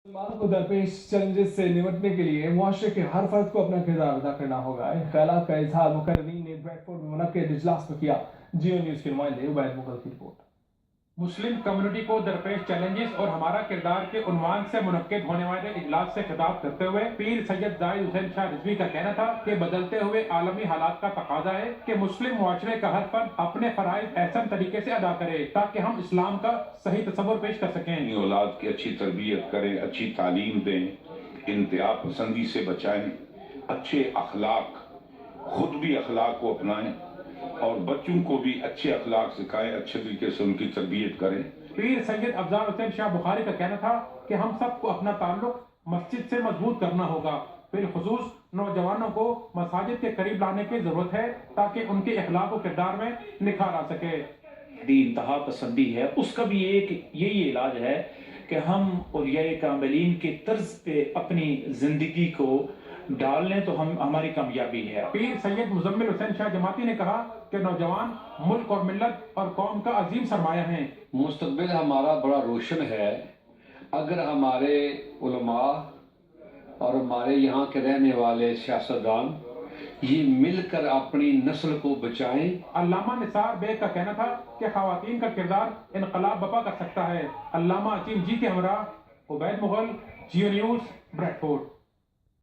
مسلمانوں کو درپیش چیلنجز سے نمٹنے کے لیے معاشرے کے ہر فرد کو اپنا کردار ادا کرنا ہوگا۔ ان خیالات کا اظہار مقررین نے بریڈ فورڈ میں منعقد اجلاس میں کیا۔ جیو نیوز کے نمائندے عبید مغل کی رپورٹ۔ مسلم کمیونٹی کو درپیش چیلنجز اور ہمارا کردار کے عنوان سے منعقد ہونے والے اجلاس سے خطاب کرتے ہوئے پیر سید زاہد حسین شاہ رضوی کا کہنا تھا کہ بدلتے ہوئے عالمی حالات کا تقاضا ہے کہ مسلم معاشرے کا ہر فرد اپنے فرائض احسن طریقے سے ادا کرے تاکہ ہم اسلام کا صحیح تصور پیش کر سکیں۔ اپنی اولاد کی اچھی تربیت کریں، اچھی تعلیم دیں، انتہا پسندی سے بچائیں، اچھے اخلاق، خود بھی اخلاق کو اپنائیں اور بچوں کو بھی اچھے اخلاق سکھائیں، اچھے طریقے سے ان کی تربیت کریں۔ پیر سید افضال حسین شاہ بخاری کا کہنا تھا کہ ہم سب کو اپنا تعلق مسجد سے مضبوط کرنا ہوگا، بالخصوص نوجوانوں کو مساجد کے قریب لانے کی ضرورت ہے تاکہ ان کے اخلاق و کردار میں نکھار آ سکے۔ انتہا پسندی ہے، اس کا بھی ایک یہی علاج ہے کہ ہم اولیاء کاملین کے طرز پہ اپنی زندگی کو ڈال لیں تو ہماری کامیابی ہے۔ پیر سید مزمل حسین شاہ جماعتی نے کہا کہ نوجوان ملک اور ملت اور قوم کا عظیم سرمایہ ہیں۔ مستقبل ہمارا بڑا روشن ہے اگر ہمارے علماء اور ہمارے یہاں کے رہنے والے سیاستدان یہ مل کر اپنی نسل کو بچائیں۔ علامہ نثار بیگ کا کہنا تھا کہ خواتین کا کردار انقلاب برپا کر سکتا ہے۔ علامہ عظیم جی کے ہمراہ عبید مغل، جیو نیوز، بریڈ فورڈ۔